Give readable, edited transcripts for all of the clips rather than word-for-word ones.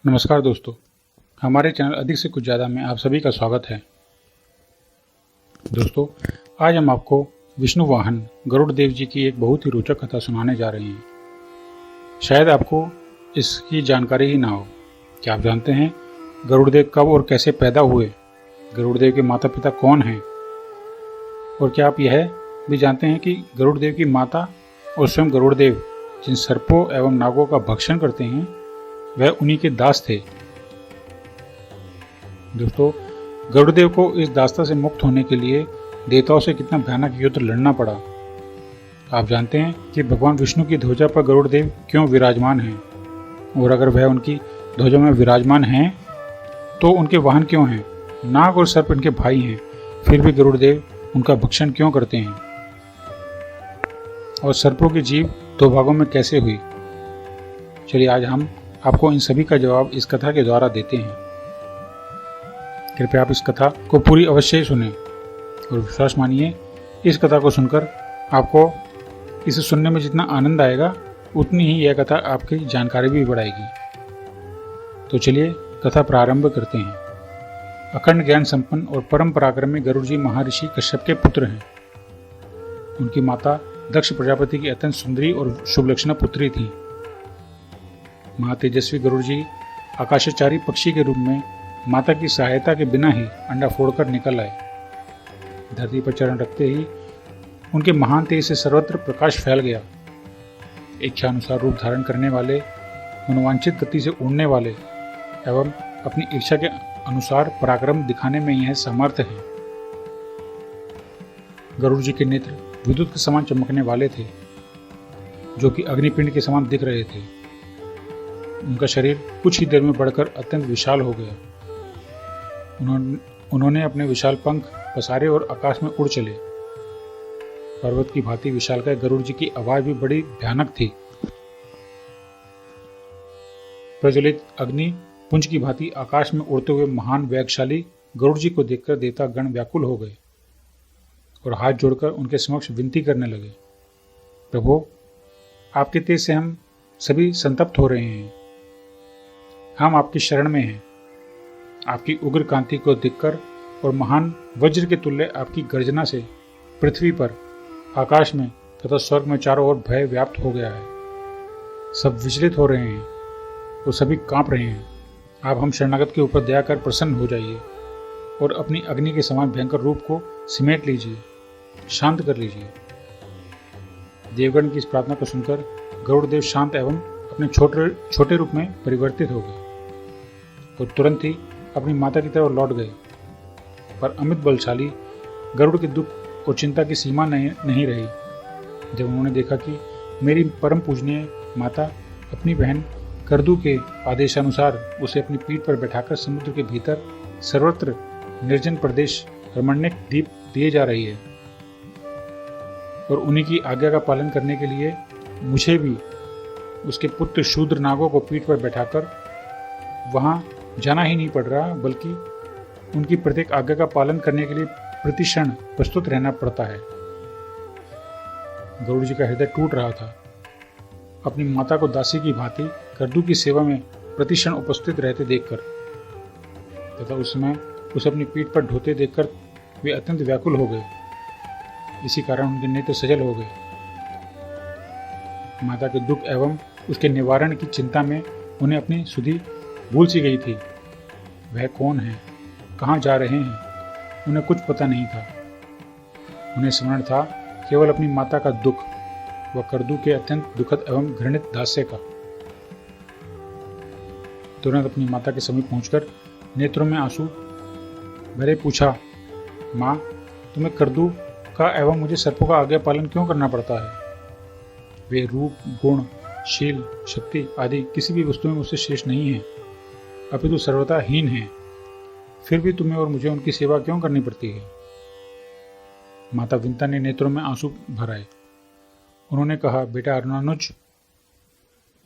नमस्कार दोस्तों, हमारे चैनल अधिक से कुछ ज़्यादा में आप सभी का स्वागत है। दोस्तों, आज हम आपको विष्णु वाहन गरुड़ देव जी की एक बहुत ही रोचक कथा सुनाने जा रहे हैं। शायद आपको इसकी जानकारी ही ना हो। क्या आप जानते हैं गरुड़ देव कब और कैसे पैदा हुए? गरुड़ देव के माता पिता कौन हैं? और क्या आप यह भी जानते हैं कि गरुड़ देव की माता और स्वयं गरुड़ देव जिन सर्पों एवं नागों का भक्षण करते हैं वह उन्हीं के दास थे। दोस्तों, गरुड़देव को इस दास्ता से मुक्त होने के लिए देवताओं से कितना भयानक युद्ध लड़ना पड़ा। आप जानते हैं कि भगवान विष्णु की ध्वजा पर गरुड़देव क्यों विराजमान हैं? और अगर वह उनकी ध्वजा में विराजमान हैं तो उनके वाहन क्यों हैं? नाग और सर्प इनके भाई हैं, फिर भी गरुड़देव उनका भक्षण क्यों करते हैं? और सर्पों की जीभ दो भागों में कैसे हुई? चलिए आज हम आपको इन सभी का जवाब इस कथा के द्वारा देते हैं। कृपया आप इस कथा को पूरी अवश्य सुनें और विश्वास मानिए, इस कथा को सुनकर आपको इसे सुनने में जितना आनंद आएगा उतनी ही यह कथा आपकी जानकारी भी बढ़ाएगी। तो चलिए कथा प्रारंभ करते हैं। अखंड ज्ञान संपन्न और परम पराक्रमी गरुड़ जी महर्षि कश्यप के पुत्र हैं। उनकी माता दक्ष प्रजापति की अत्यंत सुंदरी और शुभलक्षणा पुत्री थी। महातेजस्वी गरुड़ जी आकाशचारी पक्षी के रूप में माता की सहायता के बिना ही अंडा फोड़कर निकल आए। धरती पर चरण रखते ही उनके महान तेज से सर्वत्र प्रकाश फैल गया। इच्छानुसार रूप धारण करने वाले, मनोवांछित गति से उड़ने वाले एवं अपनी इच्छा के अनुसार पराक्रम दिखाने में यह समर्थ है। गरुड़ जी के नेत्र विद्युत के समान चमकने वाले थे, जो कि अग्निपिंड के समान दिख रहे थे। उनका शरीर कुछ ही देर में बढ़कर अत्यंत विशाल हो गया। उन्होंने अपने विशाल पंख पसारे और आकाश में उड़ चले। पर्वत की भांति विशालकाय गरुड़ जी की आवाज भी बड़ी भयानक थी। प्रज्वलित अग्नि पुंज की भांति आकाश में उड़ते हुए महान वेगशाली गरुड़ जी को देखकर देवता गण व्याकुल हो गए और हाथ जोड़कर उनके समक्ष विनती करने लगे। प्रभु, आपके तेज से हम सभी संतप्त हो रहे हैं। हम आपकी शरण में हैं। आपकी उग्र कांति को देखकर और महान वज्र के तुल्य आपकी गर्जना से पृथ्वी पर, आकाश में तथा स्वर्ग में चारों ओर भय व्याप्त हो गया है। सब विचलित हो रहे हैं और सभी कांप रहे हैं। आप हम शरणागत के ऊपर दया कर प्रसन्न हो जाइए और अपनी अग्नि के समान भयंकर रूप को सिमेट लीजिए, शांत कर लीजिए। देवगण की इस प्रार्थना को सुनकर गरुड़ देव शांत एवं अपने छोटे रूप में परिवर्तित हो गए और तुरंत ही अपनी माता की तरफ लौट गए। पर अमित बलशाली गरुड़ के दुख और चिंता की सीमा नहीं रही जब उन्होंने देखा कि मेरी परम पूजनीय माता अपनी बहन करदू के आदेशानुसार उसे अपनी पीठ पर बैठाकर समुद्र के भीतर सर्वत्र निर्जन प्रदेश रमणीक द्वीप दिए जा रही है। और उन्हीं की आज्ञा का पालन करने के लिए मुझे भी उसके पुत्र शूद्र नागों को पीठ पर बैठाकर वहां जाना ही नहीं पड़ रहा, बल्कि उनकी प्रत्येक आज्ञा का पालन करने के लिए प्रतिक्षण प्रस्तुत रहना पड़ता है। गरुड़ जी का हृदय टूट रहा था। अपनी माता को दासी की भांति करदू की सेवा में प्रतिक्षण उपस्थित रहते देखकर तथा उस समय उसे अपनी पीठ पर ढोते देखकर वे अत्यंत व्याकुल हो गए। इसी कारण उनके नेत्र सजल हो गए। माता के दुख एवं उसके निवारण की चिंता में उन्हें अपनी सुधि भूल सी गई थी। वह कौन है, कहाँ जा रहे हैं, उन्हें कुछ पता नहीं था। उन्हें स्मरण था केवल अपनी माता का दुख व करदू के अत्यंत दुखद एवं घृणित दास्य का। तुरंत अपनी माता के समीप पहुंचकर नेत्रों में आंसू भरे पूछा, माँ, तुम्हें करदू का एवं मुझे सर्पों का आज्ञा पालन क्यों करना पड़ता है? वे रूप, गुण, शील, शक्ति आदि किसी भी वस्तु में मुझसे श्रेष्ठ नहीं है, अपितु सर्वथा हीन है। फिर भी तुम्हें और मुझे उनकी सेवा क्यों करनी पड़ती है? माता विंता ने नेत्रों में आंसू भर आए। उन्होंने कहा, बेटा अर्णानुज,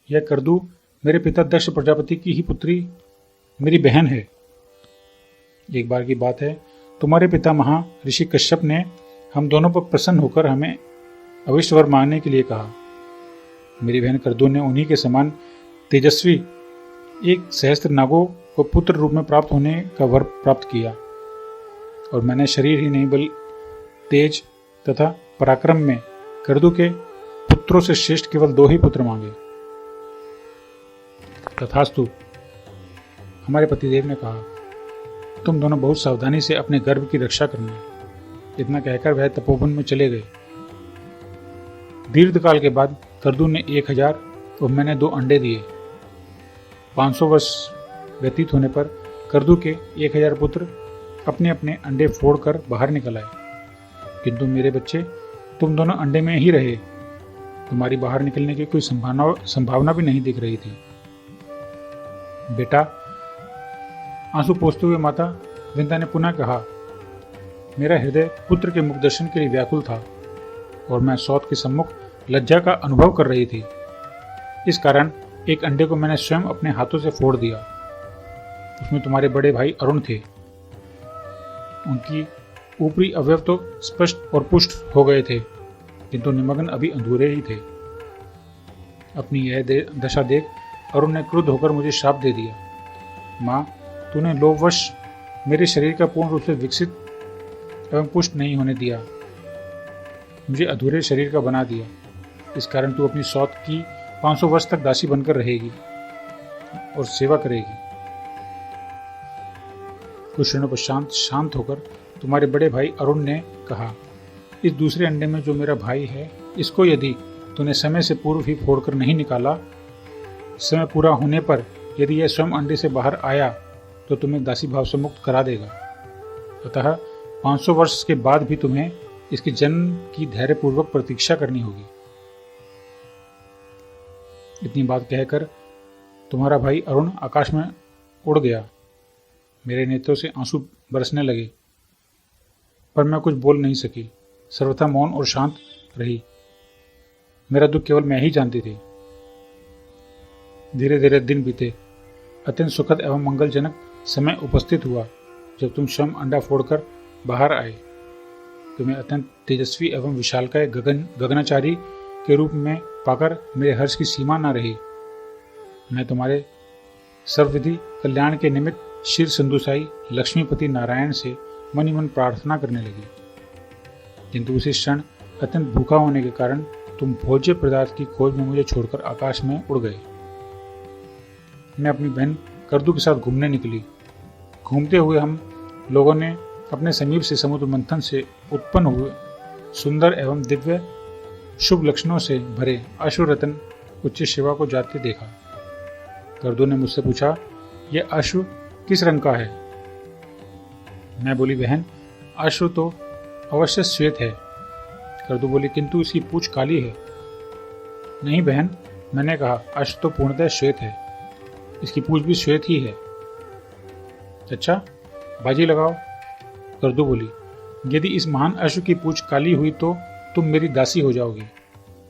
यह करदू मेरे पिता दक्ष प्रजापति की ही पुत्री मेरी बहन है। एक बार की बात है, तुम्हारे पिता महर्षि कश्यप ने हम दोनों पर प्रसन्न होकर हमें अविष्ट वर मांगने के लिए कहा। मेरी बहन करदू ने उन्हीं के समान तेजस्वी एक सहस्त्र नागों को पुत्र रूप में प्राप्त होने का वर प्राप्त किया, और मैंने शरीर ही नहीं बल तेज तथा पराक्रम में कर्दू के पुत्रों से श्रेष्ठ केवल 2 ही पुत्र मांगे। तथास्तु, हमारे पतिदेव ने कहा, तुम दोनों बहुत सावधानी से अपने गर्भ की रक्षा करना। इतना कहकर वह तपोवन में चले गए। दीर्घ काल के बाद कर्दू ने 1000 और मैंने 2 अंडे दिए। 500 वर्ष व्यतीत होने पर कर्दू के 1000 पुत्र अपने अपने अंडे फोड़कर बाहर निकल आए, किंतु मेरे बच्चे, तुम दोनों अंडे में ही रहे। तुम्हारी बाहर निकलने की कोई संभावना भी नहीं दिख रही थी। बेटा, आंसू पोंछते हुए माता विंता ने पुनः कहा, मेरा हृदय पुत्र के मुख दर्शन के लिए व्याकुल था और मैं सौत के सम्मुख लज्जा का अनुभव कर रही थी। इस कारण एक अंडे को मैंने स्वयं अपने हाथों से फोड़ दिया। उसमें तुम्हारे बड़े भाई अरुण थे। उनकी ऊपरी अवयव तो स्पष्ट और पुष्ट हो गए थे, किंतु निमग्न अभी अधूरे ही थे। अपनी यह दशा देख अरुण ने क्रुद्ध होकर मुझे श्राप दे दिया। माँ, तूने लोभवश मेरे शरीर का पूर्ण रूप से विकसित एवं पुष्ट नहीं होने दिया, मुझे अधूरे शरीर का बना दिया। इस कारण तू अपनी सौत की 500 वर्ष तक दासी बनकर रहेगी और सेवा करेगी। कुछ क्षणों पश्चात शांत होकर तुम्हारे बड़े भाई अरुण ने कहा, इस दूसरे अंडे में जो मेरा भाई है, इसको यदि तूने समय से पूर्व ही फोड़कर नहीं निकाला, समय पूरा होने पर यदि यह स्वयं अंडे से बाहर आया तो तुम्हें दासी भाव से मुक्त करा देगा। अतः 500 वर्ष के बाद भी तुम्हें इसके जन्म की धैर्यपूर्वक प्रतीक्षा करनी होगी। इतनी बात कहकर तुम्हारा भाई अरुण आकाश में उड़ गया। मेरे नेत्रों से आंसू बरसने लगे, पर मैं कुछ बोल नहीं सकी। सर्वथा मौन और शांत रही। मेरा दुख केवल मैं ही जानती थी। धीरे धीरे दिन बीते। अत्यंत सुखद एवं मंगलजनक समय उपस्थित हुआ जब तुम स्वयं अंडा फोड़कर बाहर आए। तुम्हें अत्यंत तेजस्वी एवं विशालकाय गगनाचारी के रूप में पाकर मेरे हर्ष की सीमा न रही। मैं तुम्हारे सर्वविधि कल्याण के निमित्त शिर संदुसाई लक्ष्मीपति नारायण से मन ही मन प्रार्थना करने लगी, किंतु उसी क्षण अत्यंत भूखा होने के कारण तुम भोज्य पदार्थ की खोज में मुझे छोड़कर आकाश में उड़ गए। मैं अपनी बहन कर्दू के साथ घूमने निकली। घूमते हुए हम लोगों ने अपने समीप से समुद्र मंथन से उत्पन्न हुए सुंदर एवं दिव्य शुभ लक्षणों से भरे अश्वरतन उच्च शिवा को जाते देखा। कर्दू ने मुझसे पूछा, यह अश्व किस रंग का है? मैं बोली, बहन, अश्व तो अवश्य श्वेत है। कर्दू बोली, किंतु इसकी पूंछ काली है। नहीं बहन, मैंने कहा, अश्व तो पूर्णतः श्वेत है, इसकी पूंछ भी श्वेत ही है। अच्छा, बाजी लगाओ। कर्दू बोली, यदि इस महान अश्व की पूंछ काली हुई तो तुम मेरी दासी हो जाओगी,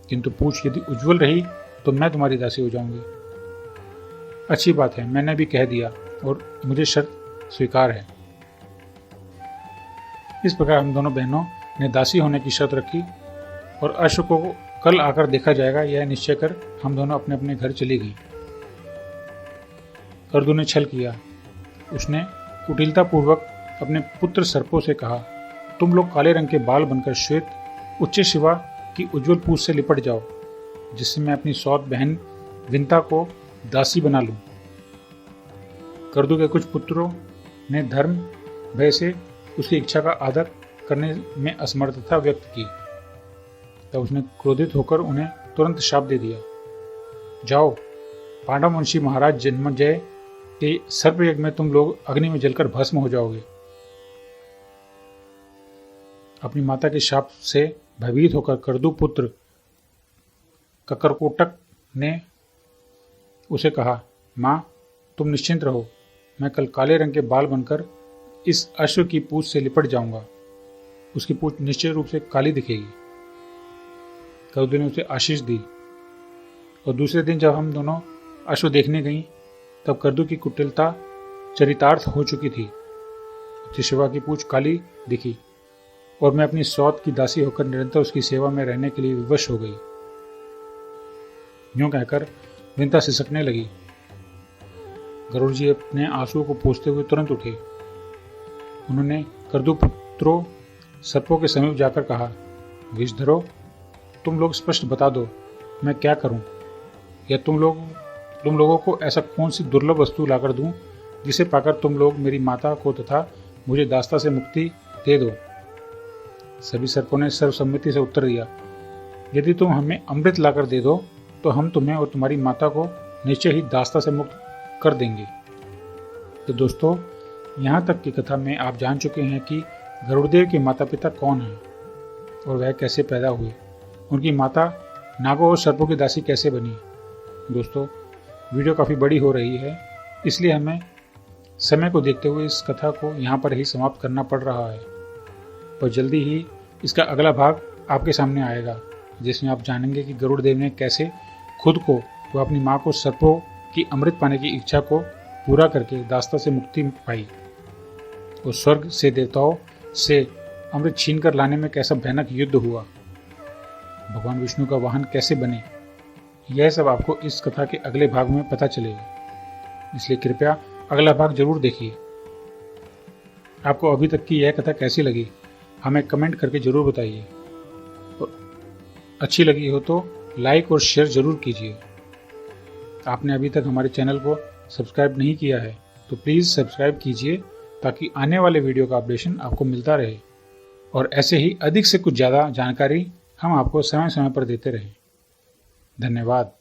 किंतु पूंछ यदि उज्जवल रही तो मैं तुम्हारी दासी हो जाऊंगी। अच्छी बात है, मैंने भी कह दिया और मुझे शर्त स्वीकार है। इस प्रकार हम दोनों बहनों ने दासी होने की शर्त रखी और अश्व को कल आकर देखा जाएगा, यह निश्चय कर हम दोनों अपने अपने घर चली गई। कर्दू ने छल किया। उसने कुटिलतापूर्वक अपने पुत्र सर्पों से कहा, तुम लोग काले रंग के बाल बनकर श्वेत उच्च शिवा की उज्जवल पूंछ से लिपट जाओ, जिससे मैं अपनी सौत बहन विंता को दासी बना लूं। कर्दू के कुछ पुत्रों ने धर्म भय से उसकी इच्छा का आदर करने में असमर्थता व्यक्त की। तब उसने क्रोधित होकर उन्हें तुरंत शाप दे दिया, जाओ, पांडव वंशी महाराज जन्मजय के सर्पयज्ञ में तुम लोग अग्नि में जलकर भस्म हो जाओगे। अपनी माता के शाप से भयभीत होकर कर्दू पुत्र ककरकोटक ने उसे कहा, माँ, तुम निश्चिंत रहो, मैं कल काले रंग के बाल बनकर इस अश्व की पूंछ से लिपट जाऊंगा। उसकी पूंछ निश्चय रूप से काली दिखेगी। कर्दू ने उसे आशीष दी और दूसरे दिन जब हम दोनों अश्व देखने गईं, तब कर्दू की कुटिलता चरितार्थ हो चुकी थी। उच्च शिवा की पूंछ काली दिखी और मैं अपनी सौत की दासी होकर निरंतर उसकी सेवा में रहने के लिए विवश हो गई। यूं कहकर विंता सिसकने लगी। गरुड़ जी अपने आंसुओं को पोंछते हुए तुरंत उठे। उन्होंने कर्दूपुत्रों सर्पों के समीप जाकर कहा, विषधरों, तुम लोग स्पष्ट बता दो, मैं क्या करूं? या तुम लोगों को ऐसा कौन सी दुर्लभ वस्तु लाकर दूं जिसे पाकर तुम लोग मेरी माता को तथा मुझे दास्ता से मुक्ति दे दो। सभी सर्पों ने सर्वसम्मति से उत्तर दिया, यदि तुम हमें अमृत लाकर दे दो तो हम तुम्हें और तुम्हारी माता को निश्चय ही दास्ता से मुक्त कर देंगे। तो दोस्तों, यहाँ तक की कथा में आप जान चुके हैं कि गरुड़देव के माता पिता कौन हैं और वह कैसे पैदा हुए, उनकी माता नागों और सर्पों की दासी कैसे बनी। दोस्तों, वीडियो काफ़ी बड़ी हो रही है, इसलिए हमें समय को देखते हुए इस कथा को यहाँ पर ही समाप्त करना पड़ रहा है। और जल्दी ही इसका अगला भाग आपके सामने आएगा, जिसमें आप जानेंगे कि गरुड़देव ने कैसे खुद को व अपनी माँ को सर्पों की अमृत पाने की इच्छा को पूरा करके दास्ता से मुक्ति पाई और स्वर्ग से देवताओं से अमृत छीन कर लाने में कैसा भयानक युद्ध हुआ, भगवान विष्णु का वाहन कैसे बने। यह सब आपको इस कथा के अगले भाग में पता चलेगा, इसलिए कृपया अगला भाग जरूर देखिए। आपको अभी तक की यह कथा कैसी लगी हमें कमेंट करके जरूर बताइए, और अच्छी लगी हो तो लाइक और शेयर जरूर कीजिए। आपने अभी तक हमारे चैनल को सब्सक्राइब नहीं किया है तो प्लीज़ सब्सक्राइब कीजिए, ताकि आने वाले वीडियो का अपडेशन आपको मिलता रहे और ऐसे ही अधिक से कुछ ज़्यादा जानकारी हम आपको समय समय पर देते रहें। धन्यवाद।